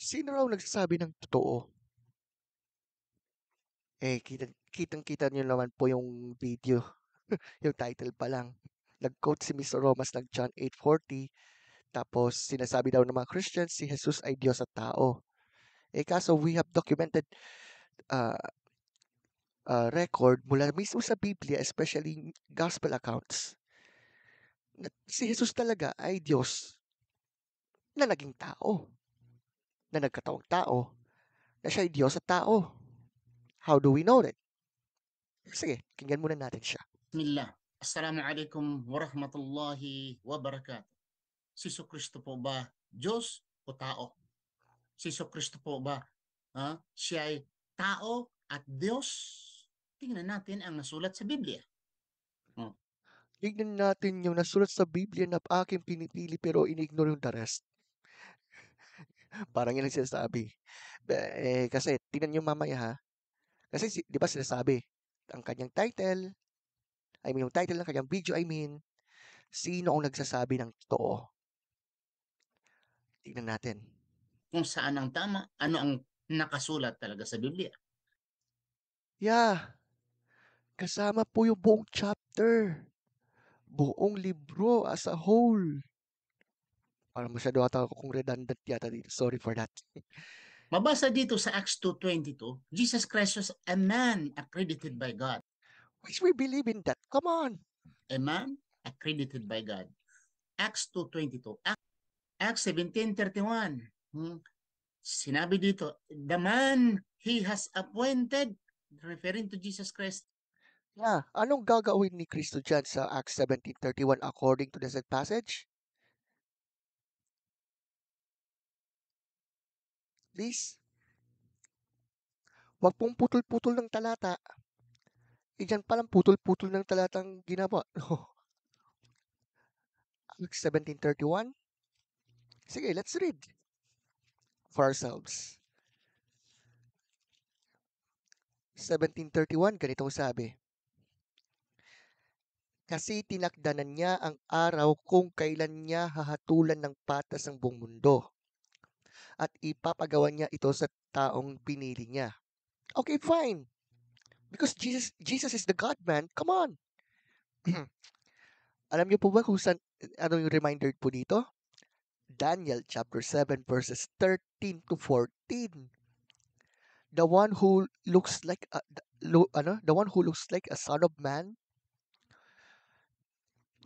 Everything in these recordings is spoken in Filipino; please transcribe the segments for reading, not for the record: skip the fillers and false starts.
Sino raw nagsasabi ng totoo? Kitang-kita niyo naman po yung video, yung title pa lang. Nag-quote si Mr. Romas ng John 8:40, tapos sinasabi daw ng mga Christians si Jesus ay Diyos at tao. Kaso we have documented uh, record mula mismo sa Biblia, especially gospel accounts, na si Jesus talaga ay Diyos na naging tao, na nagkatawang tao, na siya ay Diyos at tao. How do we know that? Sige, kinggan muna natin siya. Bismillah. Assalamualaikum warahmatullahi wabarakatuh. Si Kristo po ba Diyos o tao? Si Kristo po ba siya ay tao at Diyos? Tingnan natin ang nasulat sa Biblia. Tignan natin yung nasulat sa Biblia na aking pinipili pero ini-ignore yung the rest. Parang yun ang sinasabi. Kasi tingnan nyo mamaya ha. Kasi di ba sinasabi, ang kanyang title, yung title ng kanyang video, sino ang nagsasabi ng totoo? Tingnan natin. Kung saan ang tama, ano ang nakasulat talaga sa Biblia. Yeah. Kasama po yung buong chapter. Buong libro as a whole. Parang masyado ata akong redundant yata dito. Sorry for that. Mabasa dito sa Acts 2:22, Jesus Christ was a man accredited by God. Which we believe in that. Come on. A man accredited by God. Acts 2:22. Acts 17:31. Sinabi dito, the man he has appointed, referring to Jesus Christ. Yeah, anong gagawin ni Kristo dyan sa Acts 17:31 according to the said passage? Please. Huwag pong putol-putol ng talata. Dyan palang putol-putol ng talatang ginawa. Acts 17:31. Sige, let's read for ourselves. 17:31, ganitong sabi. Kasi tinakdanan niya ang araw kung kailan niya hahatulan ng patas ang buong mundo. At ipapagawa niya ito sa taong pinili niya. Okay, fine. Because Jesus is the God-man. Come on. Alam niyo po ba kung saan, ano yung reminder po dito? Daniel chapter 7 verses 13 to 14. The one who looks like the one who looks like a son of man.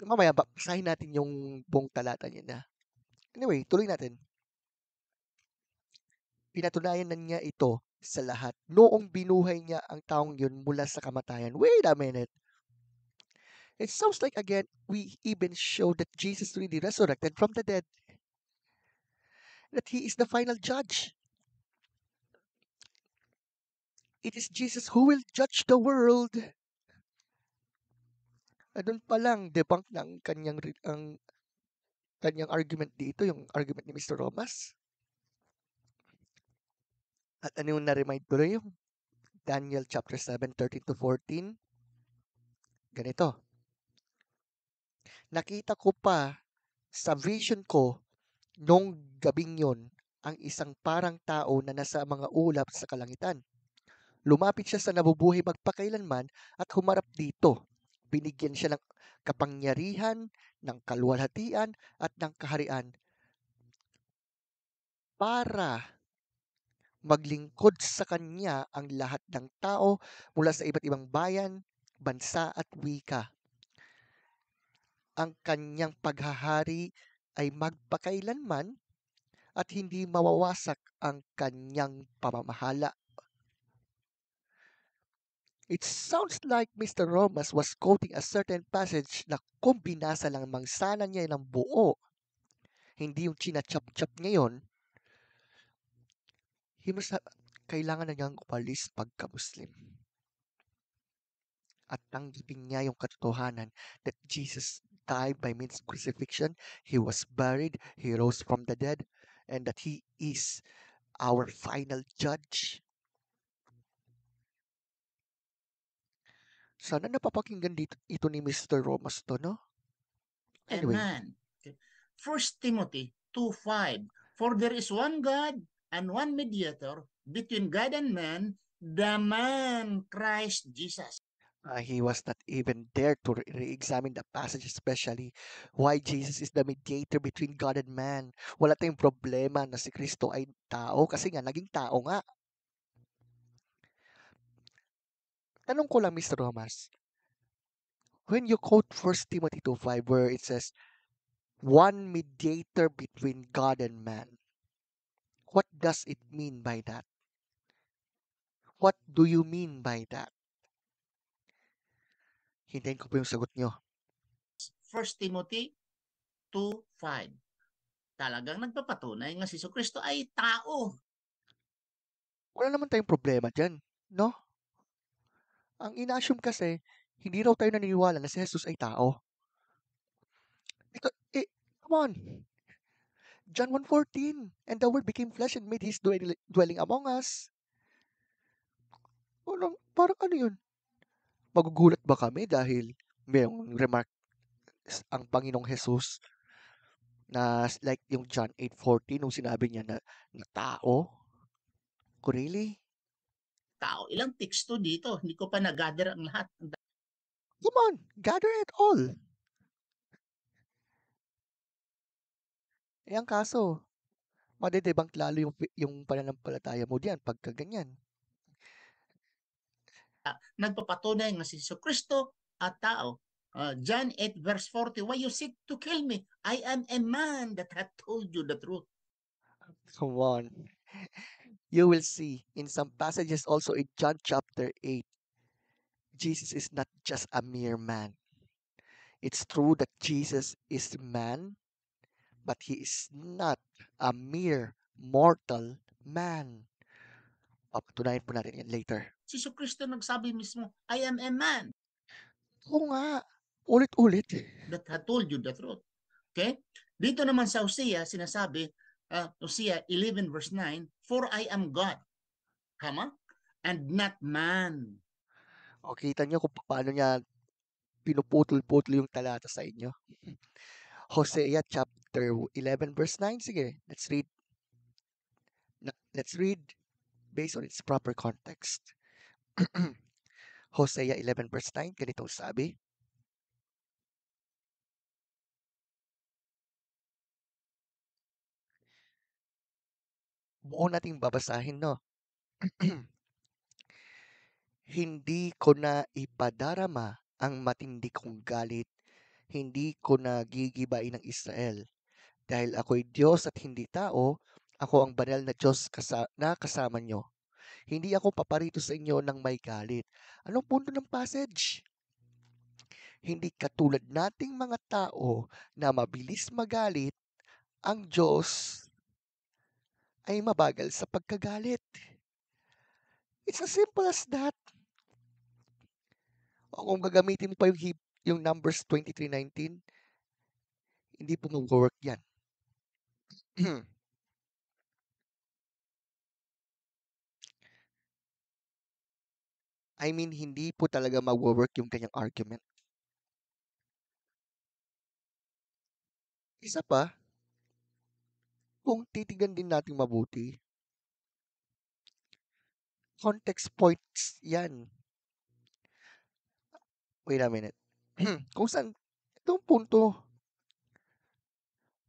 Mamaya basahin natin yung buong talata niya na. Anyway, tuloy natin. Pinatunayan na niya ito sa lahat noong binuhay niya ang taong yun mula sa kamatayan. Wait a minute. It sounds like again we even show that Jesus really resurrected from the dead. That he is the final judge. It is Jesus who will judge the world. Doon pa lang debunk ng ang kanyang argument dito, yung argument ni Mr. Romas. At ano yung na-remind ko rin yung Daniel chapter 7, 13 to 14. Ganito. Nakita ko pa sa vision ko nung gabing yon ang isang parang tao na nasa mga ulap sa kalangitan. Lumapit siya sa nabubuhay magpakailanman at humarap dito. Binigyan siya ng kapangyarihan, ng kaluwalhatian at ng kaharian para maglingkod sa kanya ang lahat ng tao mula sa iba't ibang bayan, bansa at wika. Ang kanyang paghahari ay magpakailanman at hindi mawawasak ang kanyang pamamahala. It sounds like Mr. Romas was quoting a certain passage na kung binasa lang sana niya ng buo, hindi yung chinachap-chap ngayon, kailangan na niyang umalis pagka-Muslim. At tanggapin niya yung katotohanan that Jesus died by means of crucifixion, He was buried, He rose from the dead, and that He is our final judge. Sana napapakinggan dito ito ni Mr. Romas to, no? Anyway. Amen. 1 Timothy 2:5. For there is one God and one mediator between God and man, the man Christ Jesus. He was not even there to re-examine the passage, especially why Jesus is the mediator between God and man. Wala tayong problema na si Kristo ay tao kasi nga naging tao nga. Tanong ko lang, Mr. Romas, when you quote 1 Timothy 2:5 where it says, one mediator between God and man, what does it mean by that? What do you mean by that? Hintayin ko po yung sagot nyo. 1 Timothy 2:5. Talagang nagpapatunay nga si Kristo ay tao. Wala naman tayong problema dyan, no? Ang ina-assume kasi, hindi raw tayo naniniwala na si Jesus ay tao. Come on. John 1:14, and the word became flesh and made his dwelling among us. Parang ano yun? Magugulat ba kami dahil mayroong remark ang Panginoong Jesus na like yung John 8:14 nung sinabi niya na tao? Really? Tao. Ilang teksto dito. Hindi ko pa na-gather ang lahat. Come on, gather it all. Ang kaso, madedebunk lalo yung pananampalataya mo diyan pagka ganyan. Nagpapatunay nga si Kristo at tao. John 8 verse 40, why you seek to kill me? I am a man that hath told you the truth. Come on. You will see in some passages also in John chapter 8, Jesus is not just a mere man. It's true that Jesus is man, but he is not a mere mortal man. Papatunayan po natin yan later. Si Kristo nagsabi mismo, I am a man. Oo nga. Ulit-ulit. That hath told you the truth. Okay? Dito naman sa Hosea, sinasabi, Hosea 11 verse 9, for I am God, and not man. O, kita niyo kung paano niya pinuputol-putol yung talata sa inyo. Hosea chapter 11 verse 9. Sige, let's read. Let's read based on its proper context. Hosea 11 verse 9, ganitong sabi. Buo nating babasahin, no? Hindi ko na ipadarama ang matindi kong galit. Hindi ko na gigibain ng Israel. Dahil ako'y Diyos at hindi tao, ako ang banal na Diyos na kasama nyo. Hindi ako paparito sa inyo ng may galit. Anong punto ng passage? Hindi katulad nating mga tao na mabilis magalit, ang Diyos ay mabagal sa pagkagalit. It's as simple as that. O kung gagamitin mo pa yung Numbers 23:19, hindi po mag-work yan. I mean, hindi po talaga mag-work yung kanyang argument. Isa pa, kung titigan din natin mabuti, context points yan. Wait a minute. Kung saan, itong punto,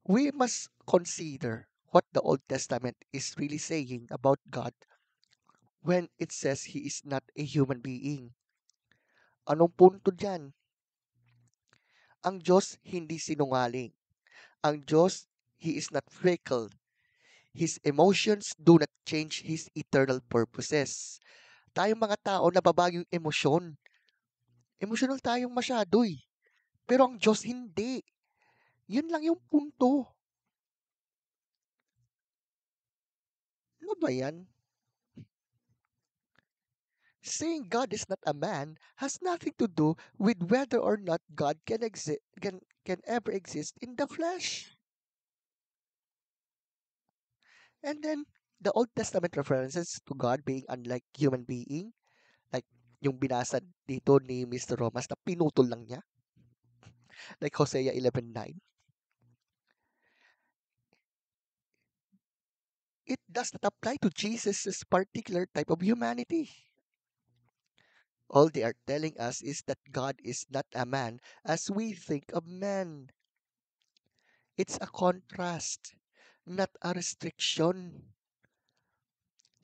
we must consider what the Old Testament is really saying about God when it says He is not a human being. Anong punto dyan? Ang Diyos hindi sinungaling. Ang Diyos, He is not fickle. His emotions do not change His eternal purposes. Tayong mga tao, nababago yung emosyon. Emotional tayong masyado eh. Pero ang Diyos hindi. Yun lang yung punto. Ano ba yan? Saying God is not a man has nothing to do with whether or not God can ever exist in the flesh. And then, the Old Testament references to God being unlike human being, like yung binasa dito ni Mr. Romas na pinutol lang niya, like Hosea 11:9. it does not apply to Jesus' particular type of humanity. All they are telling us is that God is not a man as we think of men. It's a contrast, not a restriction.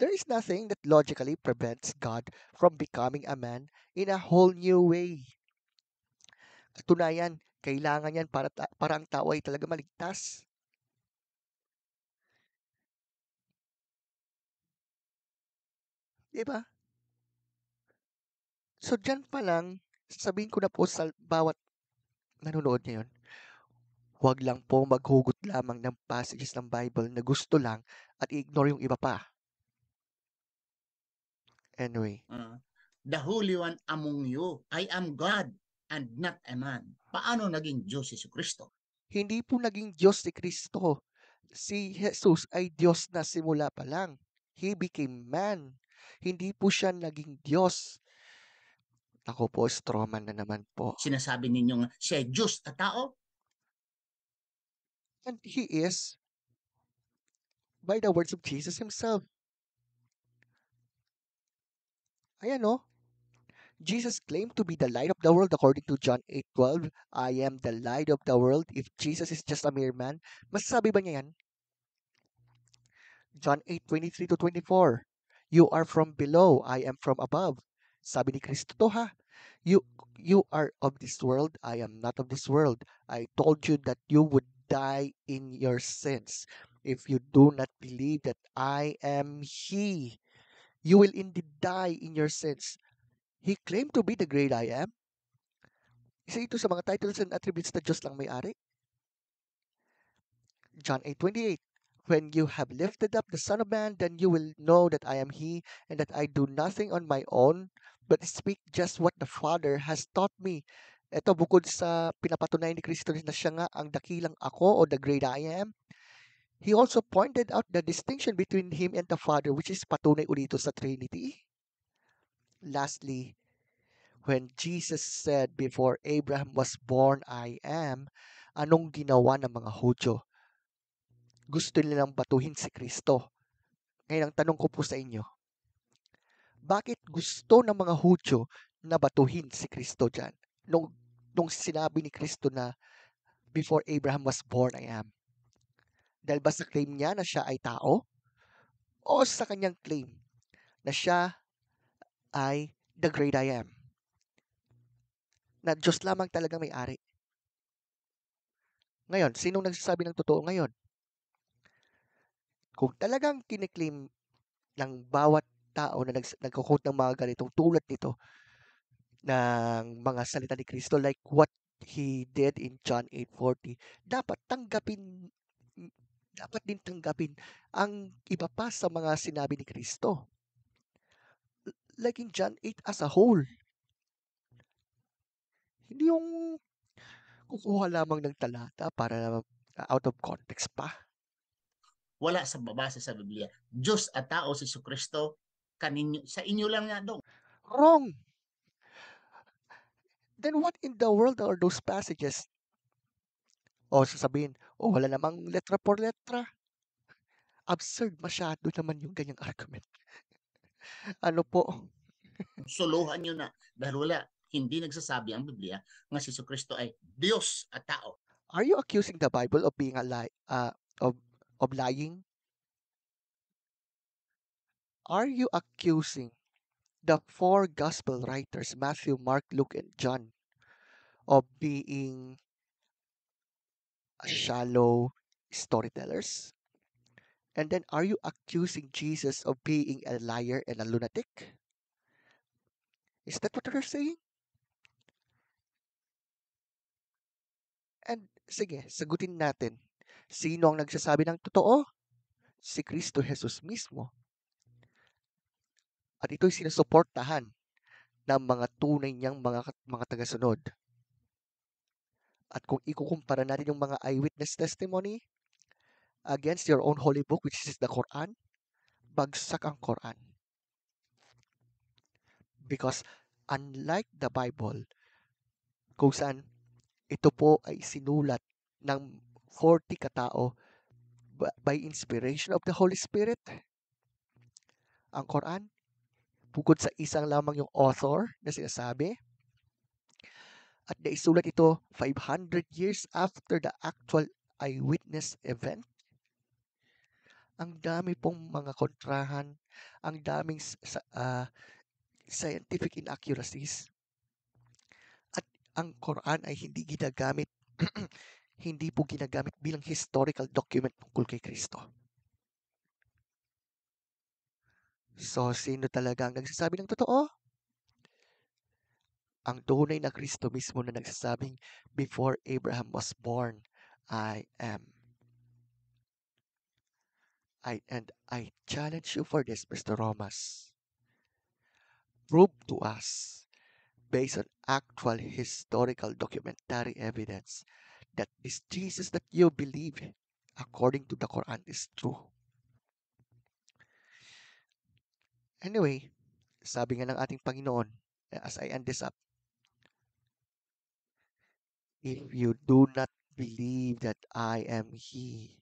There is nothing that logically prevents God from becoming a man in a whole new way. Katunayan, kailangan yan para ang tao ay talaga maligtas. 'Di ba? So diyan pa lang, sasabihin ko na po sa bawat nanonood ngayon, huwag lang po maghugot lamang ng passages ng Bible na gusto lang at i-ignore yung iba pa. Anyway, The Holy One among you, I am God and not a man. Paano naging Diyos si Kristo? hindi po naging Diyos si Kristo. Si Jesus ay Diyos na simula pa lang. He became man. Hindi po siya naging Diyos. Ako po, strawman na naman po. Sinasabi ninyong siya ay Diyos at tao? And He is by the words of Jesus Himself. Ayan o. Jesus claimed to be the light of the world according to John 8:12. I am the light of the world. If Jesus is just a mere man, masasabi ba niya yan? John 8:23 to 24. You are from below, I am from above. Sabi ni Kristo to ha. You you are of this world, I am not of this world. I told you that you would die in your sins. If you do not believe that I am He, you will indeed die in your sins. He claimed to be the great I am. Isa ito sa mga titles and attributes na Diyos lang may-ari. John 8:28. When you have lifted up the Son of Man, then you will know that I am He, and that I do nothing on my own, but speak just what the Father has taught me. Ito bukod sa pinapatunayan ni Kristo na siya nga ang dakilang ako o the great I am, He also pointed out the distinction between Him and the Father, which is patunay ulito sa Trinity. Lastly, when Jesus said, before Abraham was born, I am, anong ginawa ng mga Hudyo? Gusto nilang batuhin si Kristo. Ngayon, ang tanong ko po sa inyo, bakit gusto ng mga Hudyo na batuhin si Kristo dyan? Nung sinabi ni Kristo na, before Abraham was born, I am. Dahil ba sa claim niya na siya ay tao? O sa kanyang claim na siya ay the great I am? Na Diyos lamang talaga may-ari. Ngayon, sinong nagsasabi ng totoo ngayon? Kung talagang kiniklaim ng bawat tao na nagko-quote ng mga ganitong tulad nito ng mga salita ni Kristo like what He did in John 8:40, dapat tanggapin dapat din tanggapin ang iba pa sa mga sinabi ni Kristo. Like in John 8 as a whole. Hindi yung kukuha lamang ng talata para out of context pa. Wala sa babasa sa Biblia. Diyos at tao si Kristo, kaninyo, sa inyo lang nga daw. Wrong! Then what in the world are those passages? O sasabihin, wala namang letra por letra. Absurd masyado naman yung ganyang argument. Ano po? Suluhan nyo na dahil wala, hindi nagsasabi ang Biblia nga si Kristo ay Diyos at tao. Are you accusing the Bible of being a lie, of lying? Are you accusing the four gospel writers, Matthew, Mark, Luke, and John, of being shallow storytellers? And then are you accusing Jesus of being a liar and a lunatic? Is that what you're saying? And sige, sagutin natin. Sino ang nagsasabi ng totoo? Si Kristo Jesus mismo. At ito'y sinusuportahan ng mga tunay niyang mga tagasunod. At kung ikukumpara natin yung mga eyewitness testimony against your own holy book, which is the Quran, bagsak ang Quran. Because unlike the Bible, kung saan ito po ay sinulat ng 40 katao by inspiration of the Holy Spirit. Ang Quran, bukod sa isang lamang yung author na sinasabi, at naisulat ito 500 years after the actual eyewitness event. Ang dami pong mga kontrahan, ang daming scientific inaccuracies. At ang Quran ay hindi ginagamit hindi po ginagamit bilang historical document tungkol kay Kristo. So, sino talaga ang nagsasabi ng totoo? Ang tunay na Kristo mismo na nagsasabing, before Abraham was born, I am. And I challenge you for this, Mr. Romas. Prove to us, based on actual historical documentary evidence, that this Jesus that you believe, according to the Quran, is true. Anyway, sabi nga ng ating Panginoon, as I end this up, if you do not believe that I am He,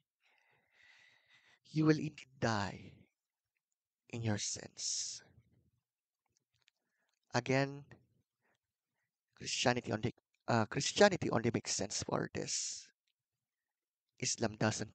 you will indeed die in your sins. Again, Christianity only makes sense for this. Islam doesn't.